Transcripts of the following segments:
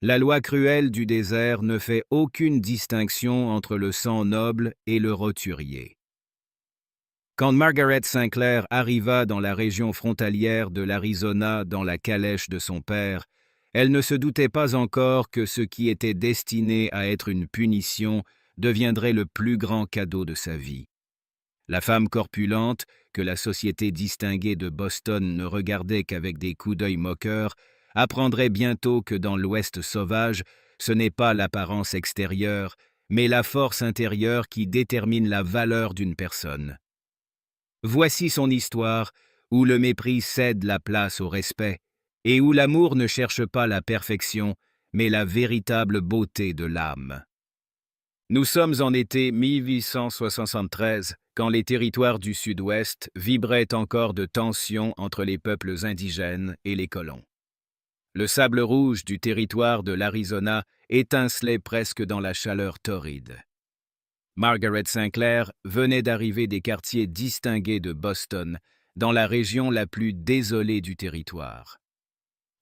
La loi cruelle du désert ne fait aucune distinction entre le sang noble et le roturier. Quand Margaret Sinclair arriva dans la région frontalière de l'Arizona dans la calèche de son père, elle ne se doutait pas encore que ce qui était destiné à être une punition deviendrait le plus grand cadeau de sa vie. La femme corpulente, que la société distinguée de Boston ne regardait qu'avec des coups d'œil moqueurs, apprendrait bientôt que dans l'Ouest sauvage, ce n'est pas l'apparence extérieure, mais la force intérieure qui détermine la valeur d'une personne. Voici son histoire, où le mépris cède la place au respect, et où l'amour ne cherche pas la perfection, mais la véritable beauté de l'âme. Nous sommes en été 1873, quand les territoires du Sud-Ouest vibraient encore de tensions entre les peuples indigènes et les colons. Le sable rouge du territoire de l'Arizona étincelait presque dans la chaleur torride. Margaret Sinclair venait d'arriver des quartiers distingués de Boston, dans la région la plus désolée du territoire.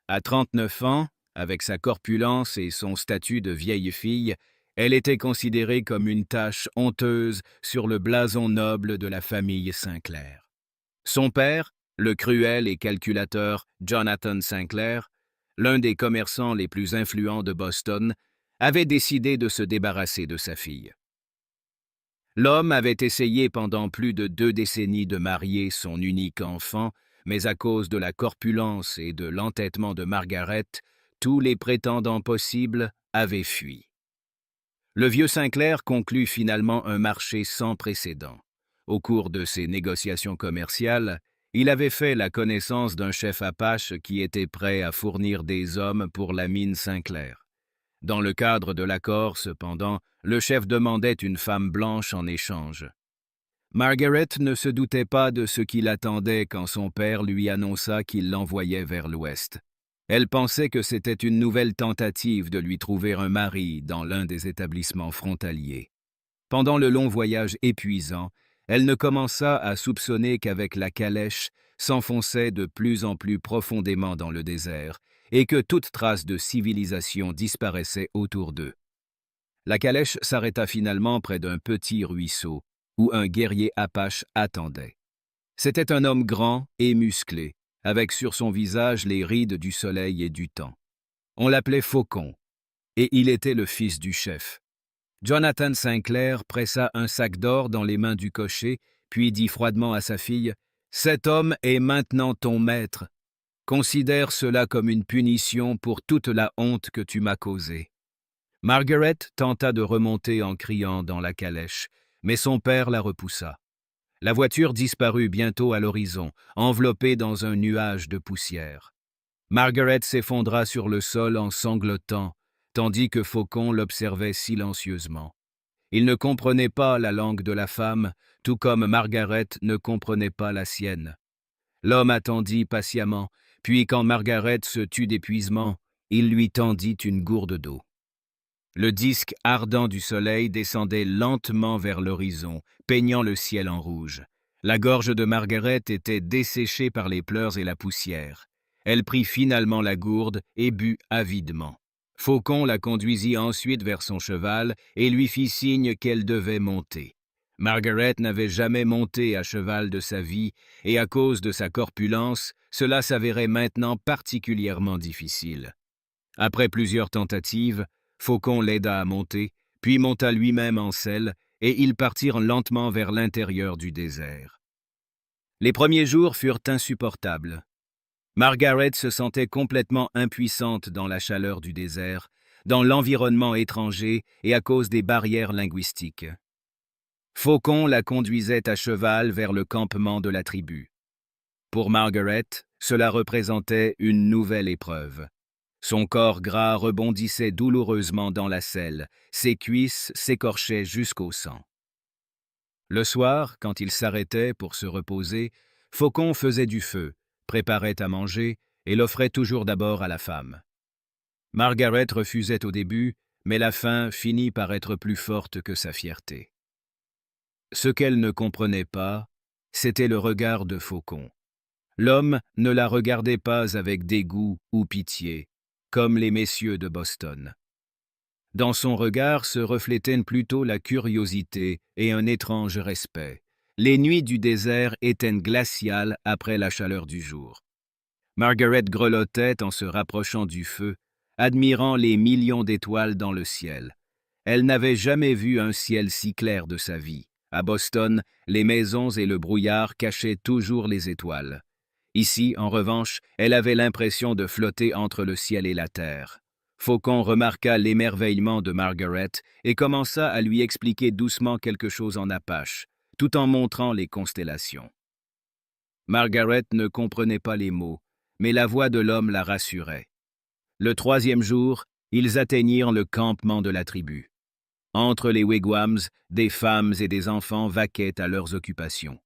À 39 ans, avec sa corpulence et son statut de vieille fille, elle était considérée comme une tache honteuse sur le blason noble de la famille Sinclair. Son père, le cruel et calculateur Jonathan Sinclair, l'un des commerçants les plus influents de Boston, avait décidé de se débarrasser de sa fille. L'homme avait essayé pendant plus de 2 décennies de marier son unique enfant, mais à cause de la corpulence et de l'entêtement de Margaret, tous les prétendants possibles avaient fui. Le vieux Sinclair conclut finalement un marché sans précédent. Au cours de ses négociations commerciales, il avait fait la connaissance d'un chef apache qui était prêt à fournir des hommes pour la mine Sinclair. Dans le cadre de l'accord, cependant, le chef demandait une femme blanche en échange. Margaret ne se doutait pas de ce qui l'attendait quand son père lui annonça qu'il l'envoyait vers l'Ouest. Elle pensait que c'était une nouvelle tentative de lui trouver un mari dans l'un des établissements frontaliers. Pendant le long voyage épuisant, elle ne commença à soupçonner qu'avec la calèche s'enfonçait de plus en plus profondément dans le désert et que toute trace de civilisation disparaissait autour d'eux. La calèche s'arrêta finalement près d'un petit ruisseau où un guerrier apache attendait. C'était un homme grand et musclé, avec sur son visage les rides du soleil et du temps. On l'appelait Faucon, et il était le fils du chef. Jonathan Sinclair pressa un sac d'or dans les mains du cocher, puis dit froidement à sa fille « Cet homme est maintenant ton maître. Considère cela comme une punition pour toute la honte que tu m'as causée. » Margaret tenta de remonter en criant dans la calèche, mais son père la repoussa. La voiture disparut bientôt à l'horizon, enveloppée dans un nuage de poussière. Margaret s'effondra sur le sol en sanglotant, tandis que Faucon l'observait silencieusement. Il ne comprenait pas la langue de la femme, tout comme Margaret ne comprenait pas la sienne. L'homme attendit patiemment, puis quand Margaret se tut d'épuisement, il lui tendit une gourde d'eau. Le disque ardent du soleil descendait lentement vers l'horizon, peignant le ciel en rouge. La gorge de Margaret était desséchée par les pleurs et la poussière. Elle prit finalement la gourde et but avidement. Faucon la conduisit ensuite vers son cheval et lui fit signe qu'elle devait monter. Margaret n'avait jamais monté à cheval de sa vie et à cause de sa corpulence, cela s'avérait maintenant particulièrement difficile. Après plusieurs tentatives, Faucon l'aida à monter, puis monta lui-même en selle, et ils partirent lentement vers l'intérieur du désert. Les premiers jours furent insupportables. Margaret se sentait complètement impuissante dans la chaleur du désert, dans l'environnement étranger et à cause des barrières linguistiques. Faucon la conduisait à cheval vers le campement de la tribu. Pour Margaret, cela représentait une nouvelle épreuve. Son corps gras rebondissait douloureusement dans la selle, ses cuisses s'écorchaient jusqu'au sang. Le soir, quand il s'arrêtait pour se reposer, Faucon faisait du feu, préparait à manger et l'offrait toujours d'abord à la femme. Margaret refusait au début, mais la faim finit par être plus forte que sa fierté. Ce qu'elle ne comprenait pas, c'était le regard de Faucon. L'homme ne la regardait pas avec dégoût ou pitié, comme les messieurs de Boston. Dans son regard se reflétaient plutôt la curiosité et un étrange respect. Les nuits du désert étaient glaciales après la chaleur du jour. Margaret grelottait en se rapprochant du feu, admirant les millions d'étoiles dans le ciel. Elle n'avait jamais vu un ciel si clair de sa vie. À Boston, les maisons et le brouillard cachaient toujours les étoiles. Ici, en revanche, elle avait l'impression de flotter entre le ciel et la terre. Faucon remarqua l'émerveillement de Margaret et commença à lui expliquer doucement quelque chose en apache, tout en montrant les constellations. Margaret ne comprenait pas les mots, mais la voix de l'homme la rassurait. Le troisième jour, ils atteignirent le campement de la tribu. Entre les wigwams, des femmes et des enfants vaquaient à leurs occupations.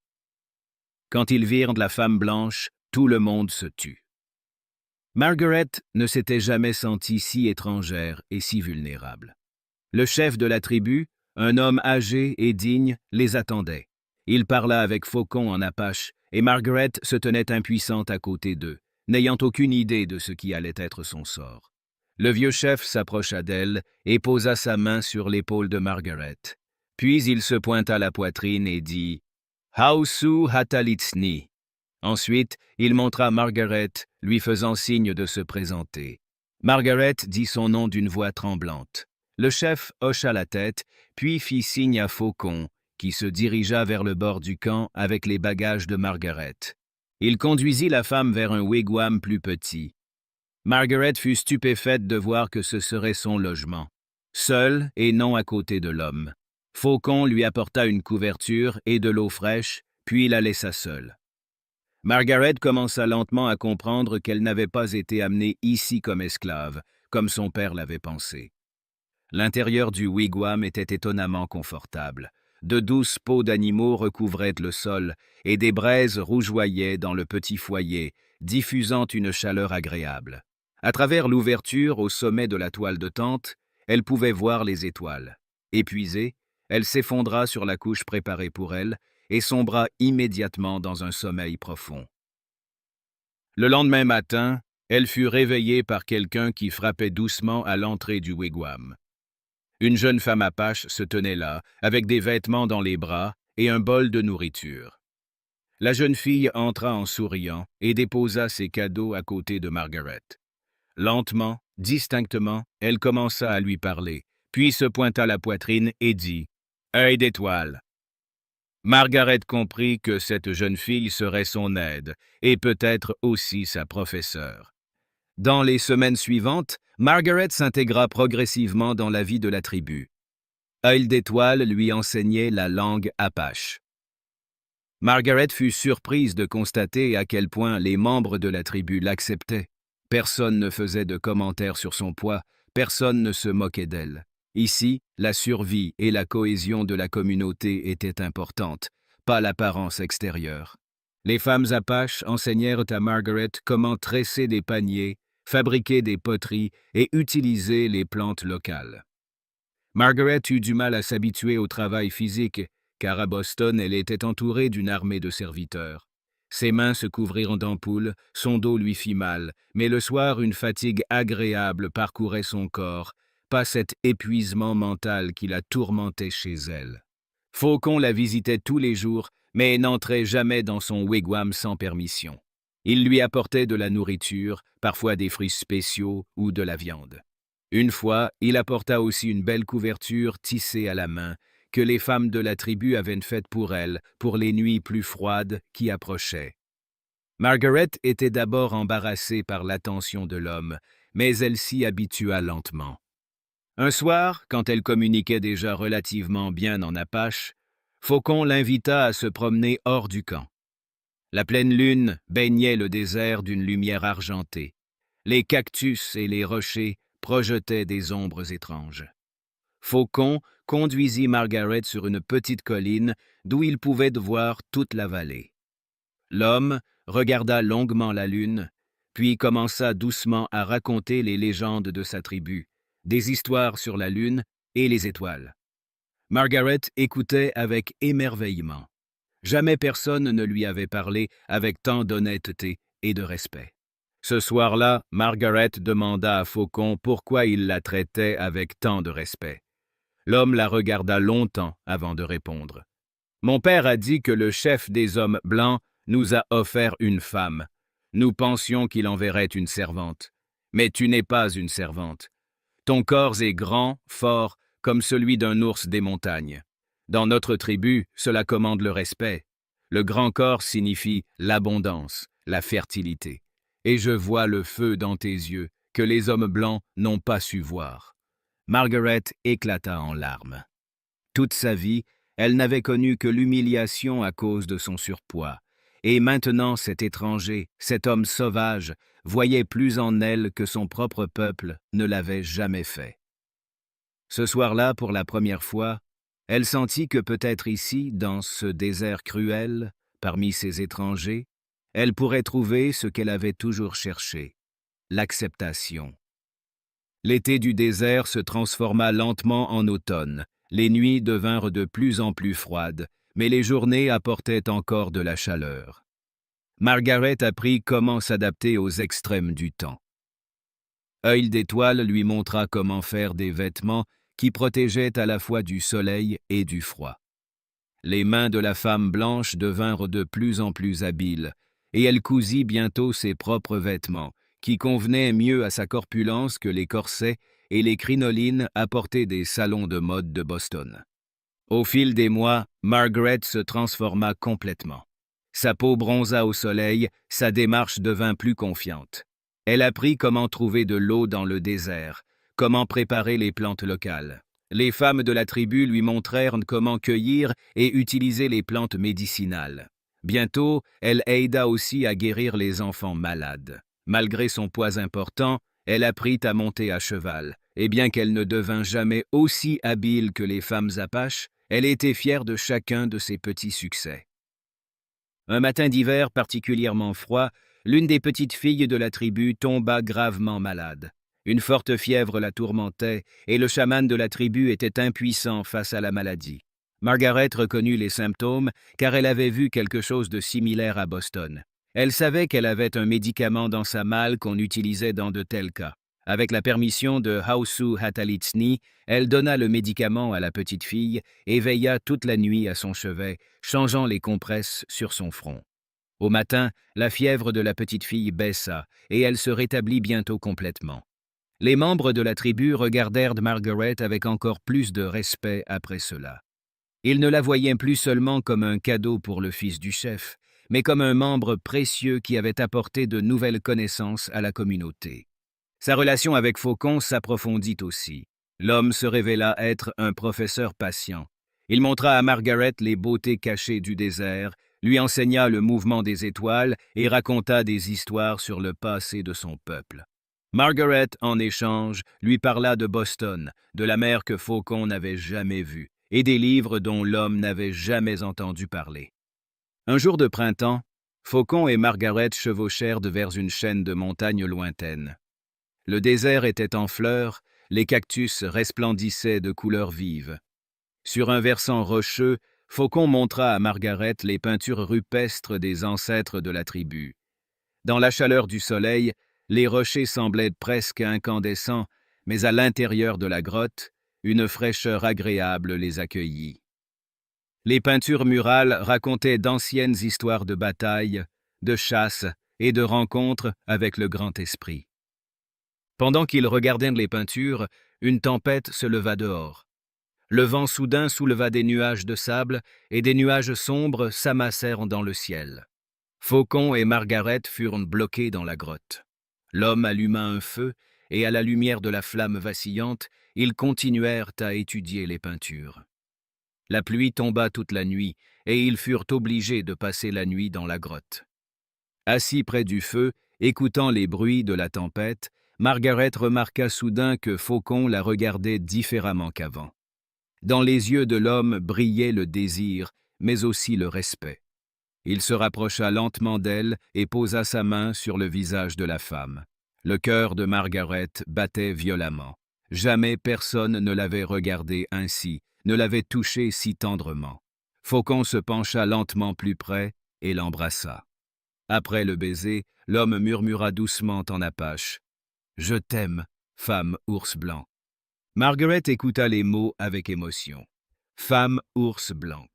Quand ils virent la femme blanche, tout le monde se tut. Margaret ne s'était jamais sentie si étrangère et si vulnérable. Le chef de la tribu, un homme âgé et digne, les attendait. Il parla avec Faucon en apache, et Margaret se tenait impuissante à côté d'eux, n'ayant aucune idée de ce qui allait être son sort. Le vieux chef s'approcha d'elle et posa sa main sur l'épaule de Margaret. Puis il se pointa la poitrine et dit « Hausu Hatalitsni ». Ensuite, il montra Margaret, lui faisant signe de se présenter. Margaret dit son nom d'une voix tremblante. Le chef hocha la tête, puis fit signe à Faucon, qui se dirigea vers le bord du camp avec les bagages de Margaret. Il conduisit la femme vers un wigwam plus petit. Margaret fut stupéfaite de voir que ce serait son logement, seul et non à côté de l'homme. Faucon lui apporta une couverture et de l'eau fraîche, puis la laissa seule. Margaret commença lentement à comprendre qu'elle n'avait pas été amenée ici comme esclave, comme son père l'avait pensé. L'intérieur du wigwam était étonnamment confortable. De douces peaux d'animaux recouvraient le sol et des braises rougeoyaient dans le petit foyer, diffusant une chaleur agréable. À travers l'ouverture au sommet de la toile de tente, elle pouvait voir les étoiles. Épuisée, elle s'effondra sur la couche préparée pour elle et sombra immédiatement dans un sommeil profond. Le lendemain matin, elle fut réveillée par quelqu'un qui frappait doucement à l'entrée du wigwam. Une jeune femme apache se tenait là, avec des vêtements dans les bras et un bol de nourriture. La jeune fille entra en souriant et déposa ses cadeaux à côté de Margaret. Lentement, distinctement, elle commença à lui parler, puis se pointa la poitrine et dit « Œil d'étoile ». Margaret comprit que cette jeune fille serait son aide et peut-être aussi sa professeure. Dans les semaines suivantes, Margaret s'intégra progressivement dans la vie de la tribu. Œil d'étoile lui enseignait la langue apache. Margaret fut surprise de constater à quel point les membres de la tribu l'acceptaient. Personne ne faisait de commentaires sur son poids, personne ne se moquait d'elle. Ici, la survie et la cohésion de la communauté étaient importantes, pas l'apparence extérieure. Les femmes apaches enseignèrent à Margaret comment tresser des paniers, fabriquer des poteries et utiliser les plantes locales. Margaret eut du mal à s'habituer au travail physique, car à Boston, elle était entourée d'une armée de serviteurs. Ses mains se couvrirent d'ampoules, son dos lui fit mal, mais le soir, une fatigue agréable parcourait son corps, pas cet épuisement mental qui la tourmentait chez elle. Faucon la visitait tous les jours, mais n'entrait jamais dans son wigwam sans permission. Il lui apportait de la nourriture, parfois des fruits spéciaux ou de la viande. Une fois, il apporta aussi une belle couverture tissée à la main, que les femmes de la tribu avaient faite pour elle, pour les nuits plus froides qui approchaient. Margaret était d'abord embarrassée par l'attention de l'homme, mais elle s'y habitua lentement. Un soir, quand elle communiquait déjà relativement bien en apache, Faucon l'invita à se promener hors du camp. La pleine lune baignait le désert d'une lumière argentée. Les cactus et les rochers projetaient des ombres étranges. Faucon conduisit Margaret sur une petite colline d'où il pouvait voir toute la vallée. L'homme regarda longuement la lune, puis commença doucement à raconter les légendes de sa tribu, des histoires sur la lune et les étoiles. Margaret écoutait avec émerveillement. Jamais personne ne lui avait parlé avec tant d'honnêteté et de respect. Ce soir-là, Margaret demanda à Faucon pourquoi il la traitait avec tant de respect. L'homme la regarda longtemps avant de répondre. « Mon père a dit que le chef des hommes blancs nous a offert une femme. Nous pensions qu'il enverrait une servante. Mais tu n'es pas une servante. Ton corps est grand, fort, comme celui d'un ours des montagnes. Dans notre tribu, cela commande le respect. Le grand corps signifie l'abondance, la fertilité. Et je vois le feu dans tes yeux, que les hommes blancs n'ont pas su voir. » Margaret éclata en larmes. Toute sa vie, elle n'avait connu que l'humiliation à cause de son surpoids. Et maintenant cet étranger, cet homme sauvage, voyait plus en elle que son propre peuple ne l'avait jamais fait. Ce soir-là, pour la première fois, elle sentit que peut-être ici, dans ce désert cruel, parmi ces étrangers, elle pourrait trouver ce qu'elle avait toujours cherché, l'acceptation. L'été du désert se transforma lentement en automne. Les nuits devinrent de plus en plus froides, mais les journées apportaient encore de la chaleur. Margaret apprit comment s'adapter aux extrêmes du temps. Œil d'étoile lui montra comment faire des vêtements qui protégeaient à la fois du soleil et du froid. Les mains de la femme blanche devinrent de plus en plus habiles, et elle cousit bientôt ses propres vêtements, qui convenaient mieux à sa corpulence que les corsets et les crinolines apportés des salons de mode de Boston. Au fil des mois, Margaret se transforma complètement. Sa peau bronza au soleil, sa démarche devint plus confiante. Elle apprit comment trouver de l'eau dans le désert, comment préparer les plantes locales. Les femmes de la tribu lui montrèrent comment cueillir et utiliser les plantes médicinales. Bientôt, elle aida aussi à guérir les enfants malades. Malgré son poids important, elle apprit à monter à cheval, et bien qu'elle ne devint jamais aussi habile que les femmes apaches, elle était fière de chacun de ses petits succès. Un matin d'hiver particulièrement froid, l'une des petites filles de la tribu tomba gravement malade. Une forte fièvre la tourmentait, et le chaman de la tribu était impuissant face à la maladie. Margaret reconnut les symptômes, car elle avait vu quelque chose de similaire à Boston. Elle savait qu'elle avait un médicament dans sa malle qu'on utilisait dans de tels cas. Avec la permission de Hausu Hatalitsni, elle donna le médicament à la petite fille et veilla toute la nuit à son chevet, changeant les compresses sur son front. Au matin, la fièvre de la petite fille baissa et elle se rétablit bientôt complètement. Les membres de la tribu regardèrent Margaret avec encore plus de respect après cela. Ils ne la voyaient plus seulement comme un cadeau pour le fils du chef, mais comme un membre précieux qui avait apporté de nouvelles connaissances à la communauté. Sa relation avec Faucon s'approfondit aussi. L'homme se révéla être un professeur patient. Il montra à Margaret les beautés cachées du désert, lui enseigna le mouvement des étoiles et raconta des histoires sur le passé de son peuple. Margaret, en échange, lui parla de Boston, de la mer que Faucon n'avait jamais vue, et des livres dont l'homme n'avait jamais entendu parler. Un jour de printemps, Faucon et Margaret chevauchèrent vers une chaîne de montagnes lointaines. Le désert était en fleurs, les cactus resplendissaient de couleurs vives. Sur un versant rocheux, Faucon montra à Margaret les peintures rupestres des ancêtres de la tribu. Dans la chaleur du soleil, les rochers semblaient presque incandescents, mais à l'intérieur de la grotte, une fraîcheur agréable les accueillit. Les peintures murales racontaient d'anciennes histoires de batailles, de chasse et de rencontres avec le grand esprit. Pendant qu'ils regardaient les peintures, une tempête se leva dehors. Le vent soudain souleva des nuages de sable et des nuages sombres s'amassèrent dans le ciel. Faucon et Margaret furent bloqués dans la grotte. L'homme alluma un feu et à la lumière de la flamme vacillante, ils continuèrent à étudier les peintures. La pluie tomba toute la nuit et ils furent obligés de passer la nuit dans la grotte. Assis près du feu, écoutant les bruits de la tempête, Margaret remarqua soudain que Faucon la regardait différemment qu'avant. Dans les yeux de l'homme brillait le désir, mais aussi le respect. Il se rapprocha lentement d'elle et posa sa main sur le visage de la femme. Le cœur de Margaret battait violemment. Jamais personne ne l'avait regardée ainsi, ne l'avait touchée si tendrement. Faucon se pencha lentement plus près et l'embrassa. Après le baiser, l'homme murmura doucement en apache. « Je t'aime, femme ours blanc. » Margaret écouta les mots avec émotion. Femme ours blanc.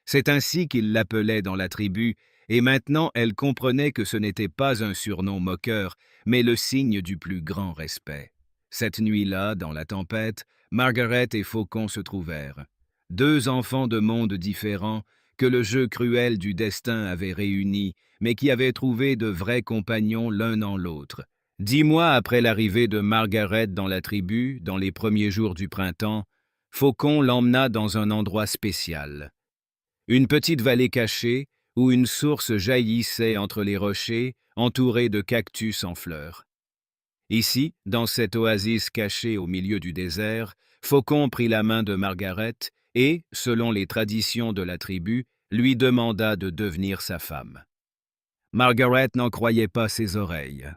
C'est ainsi qu'il l'appelait dans la tribu, et maintenant elle comprenait que ce n'était pas un surnom moqueur, mais le signe du plus grand respect. Cette nuit-là, dans la tempête, Margaret et Faucon se trouvèrent. Deux enfants de mondes différents que le jeu cruel du destin avait réunis, mais qui avaient trouvé de vrais compagnons l'un en l'autre. 10 mois après l'arrivée de Margaret dans la tribu, dans les premiers jours du printemps, Faucon l'emmena dans un endroit spécial. Une petite vallée cachée, où une source jaillissait entre les rochers, entourée de cactus en fleurs. Ici, dans cette oasis cachée au milieu du désert, Faucon prit la main de Margaret et, selon les traditions de la tribu, lui demanda de devenir sa femme. Margaret n'en croyait pas ses oreilles.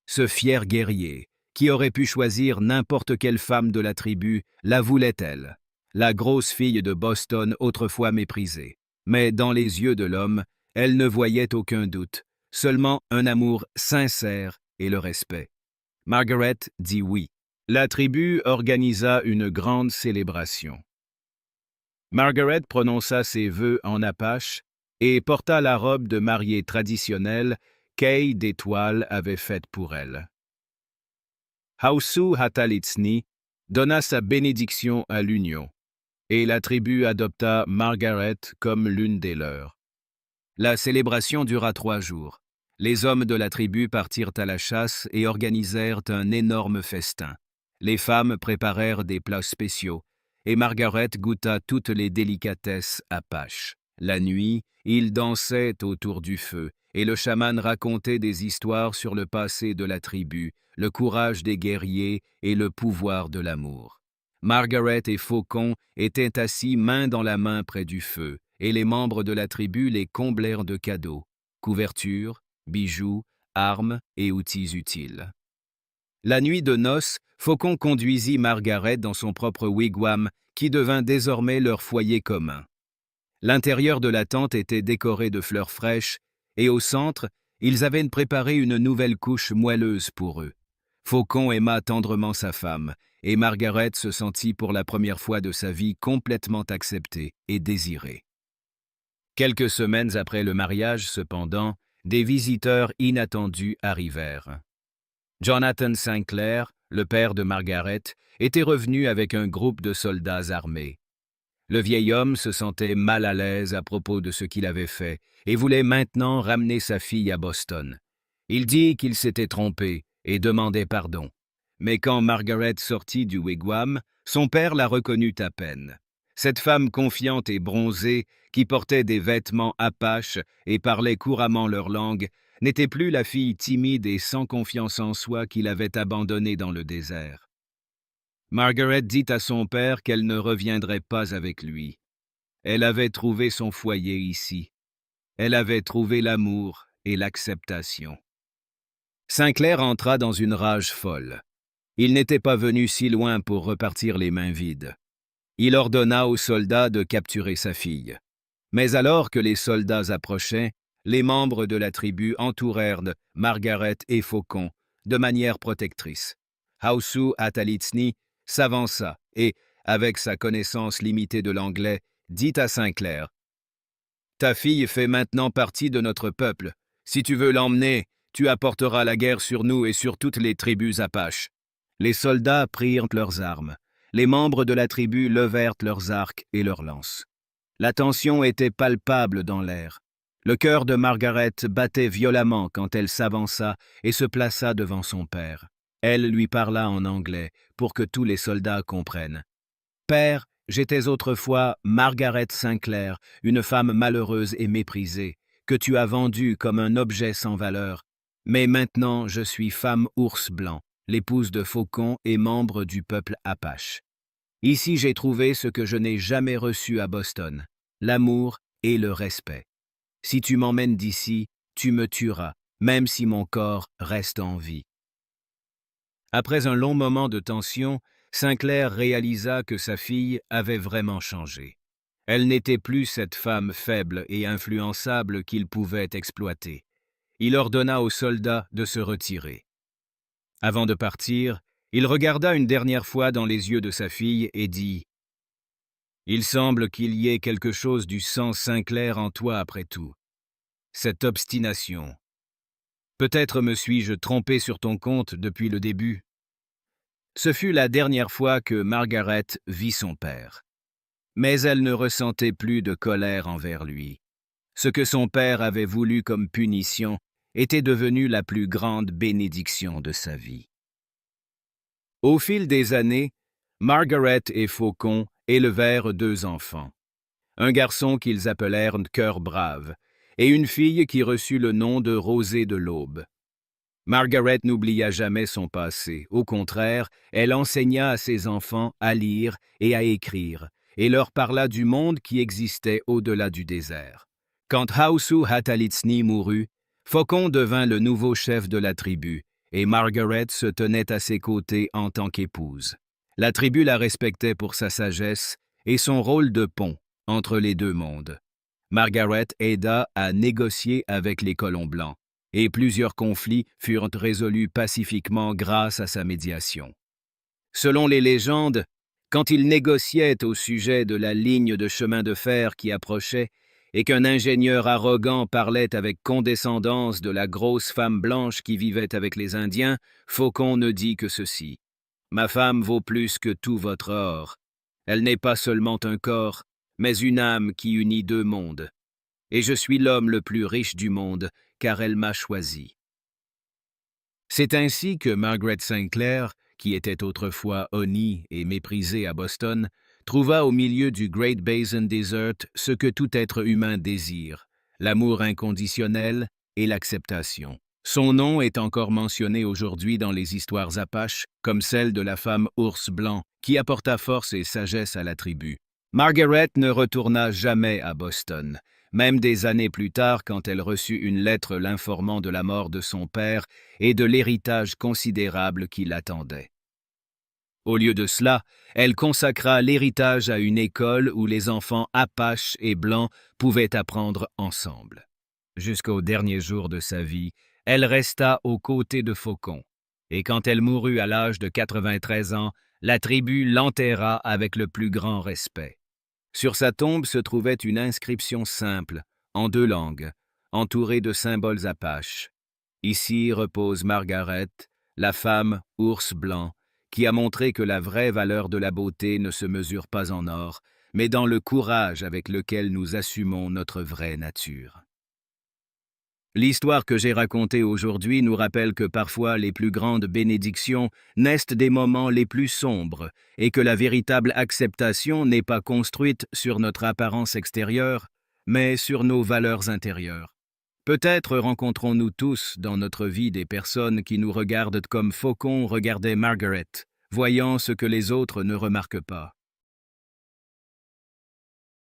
Ce fier guerrier, qui aurait pu choisir n'importe quelle femme de la tribu, la voulait-elle, la grosse fille de Boston autrefois méprisée. Mais dans les yeux de l'homme, elle ne voyait aucun doute, seulement un amour sincère et le respect. Margaret dit oui. La tribu organisa une grande célébration. Margaret prononça ses vœux en apache et porta la robe de mariée traditionnelle qu'Ey d'Étoile avait faite pour elle. Hausu Hatalitsni donna sa bénédiction à l'union, et la tribu adopta Margaret comme l'une des leurs. La célébration dura 3 jours. Les hommes de la tribu partirent à la chasse et organisèrent un énorme festin. Les femmes préparèrent des plats spéciaux, et Margaret goûta toutes les délicatesses apaches. La nuit, ils dansaient autour du feu, et le chaman racontait des histoires sur le passé de la tribu, le courage des guerriers et le pouvoir de l'amour. Margaret et Faucon étaient assis main dans la main près du feu, et les membres de la tribu les comblèrent de cadeaux, couvertures, bijoux, armes et outils utiles. La nuit de noces, Faucon conduisit Margaret dans son propre wigwam, qui devint désormais leur foyer commun. L'intérieur de la tente était décoré de fleurs fraîches, et au centre, ils avaient préparé une nouvelle couche moelleuse pour eux. Faucon aima tendrement sa femme, et Margaret se sentit pour la première fois de sa vie complètement acceptée et désirée. Quelques semaines après le mariage, cependant, des visiteurs inattendus arrivèrent. Jonathan Sinclair, le père de Margaret, était revenu avec un groupe de soldats armés. Le vieil homme se sentait mal à l'aise à propos de ce qu'il avait fait et voulait maintenant ramener sa fille à Boston. Il dit qu'il s'était trompé et demandait pardon. Mais quand Margaret sortit du wigwam, son père la reconnut à peine. Cette femme confiante et bronzée, qui portait des vêtements apaches et parlait couramment leur langue, n'était plus la fille timide et sans confiance en soi qu'il avait abandonnée dans le désert. Margaret dit à son père qu'elle ne reviendrait pas avec lui. Elle avait trouvé son foyer ici. Elle avait trouvé l'amour et l'acceptation. Sinclair entra dans une rage folle. Il n'était pas venu si loin pour repartir les mains vides. Il ordonna aux soldats de capturer sa fille. Mais alors que les soldats approchaient, les membres de la tribu entourèrent Margaret et Faucon de manière protectrice. Hausu Hatalitsni s'avança et, avec sa connaissance limitée de l'anglais, dit à Sinclair : « Ta fille fait maintenant partie de notre peuple. Si tu veux l'emmener, tu apporteras la guerre sur nous et sur toutes les tribus apaches. » Les soldats prirent leurs armes. Les membres de la tribu levèrent leurs arcs et leurs lances. La tension était palpable dans l'air. Le cœur de Margaret battait violemment quand elle s'avança et se plaça devant son père. Elle lui parla en anglais pour que tous les soldats comprennent. « Père, j'étais autrefois Margaret Sinclair, une femme malheureuse et méprisée, que tu as vendue comme un objet sans valeur. Mais maintenant, je suis femme ours blanc, l'épouse de Faucon et membre du peuple apache. Ici, j'ai trouvé ce que je n'ai jamais reçu à Boston, l'amour et le respect. Si tu m'emmènes d'ici, tu me tueras, même si mon corps reste en vie. » Après un long moment de tension, Sinclair réalisa que sa fille avait vraiment changé. Elle n'était plus cette femme faible et influençable qu'il pouvait exploiter. il ordonna aux soldats de se retirer. Avant de partir, il regarda une dernière fois dans les yeux de sa fille et dit « Il semble qu'il y ait quelque chose du sang Sinclair en toi après tout. Cette obstination. Peut-être me suis-je trompé sur ton compte depuis le début. » Ce fut la dernière fois que Margaret vit son père. Mais elle ne ressentait plus de colère envers lui. Ce que son père avait voulu comme punition était devenu la plus grande bénédiction de sa vie. Au fil des années, Margaret et Faucon élevèrent 2 enfants. Un garçon qu'ils appelèrent Cœur Brave et une fille qui reçut le nom de Rosée de l'Aube. Margaret n'oublia jamais son passé. Au contraire, elle enseigna à ses enfants à lire et à écrire, et leur parla du monde qui existait au-delà du désert. Quand Hausu Hatalitsni mourut, Faucon devint le nouveau chef de la tribu, et Margaret se tenait à ses côtés en tant qu'épouse. La tribu la respectait pour sa sagesse et son rôle de pont entre les 2 mondes. Margaret aida à négocier avec les colons blancs, et plusieurs conflits furent résolus pacifiquement grâce à sa médiation. Selon les légendes, quand ils négociaient au sujet de la ligne de chemin de fer qui approchait et qu'un ingénieur arrogant parlait avec condescendance de la grosse femme blanche qui vivait avec les Indiens, Faucon ne dit que ceci. « Ma femme vaut plus que tout votre or. Elle n'est pas seulement un corps, mais une âme qui unit 2 mondes. Et je suis l'homme le plus riche du monde, car elle m'a choisi. » C'est ainsi que Margaret Sinclair, qui était autrefois honnie et méprisée à Boston, trouva au milieu du Great Basin Desert ce que tout être humain désire, l'amour inconditionnel et l'acceptation. Son nom est encore mentionné aujourd'hui dans les histoires apaches, comme celle de la femme ours blanc, qui apporta force et sagesse à la tribu. Margaret ne retourna jamais à Boston, même des années plus tard quand elle reçut une lettre l'informant de la mort de son père et de l'héritage considérable qui l'attendait. Au lieu de cela, elle consacra l'héritage à une école où les enfants apaches et blancs pouvaient apprendre ensemble. Jusqu'au dernier jour de sa vie, elle resta aux côtés de Faucon, et quand elle mourut à l'âge de 93 ans, la tribu l'enterra avec le plus grand respect. Sur sa tombe se trouvait une inscription simple, en 2 langues, entourée de symboles apaches. Ici repose Margaret, la femme ours blanc, qui a montré que la vraie valeur de la beauté ne se mesure pas en or, mais dans le courage avec lequel nous assumons notre vraie nature. L'histoire que j'ai racontée aujourd'hui nous rappelle que parfois les plus grandes bénédictions naissent des moments les plus sombres et que la véritable acceptation n'est pas construite sur notre apparence extérieure, mais sur nos valeurs intérieures. Peut-être rencontrons-nous tous dans notre vie des personnes qui nous regardent comme Faucon regardait Margaret, voyant ce que les autres ne remarquent pas.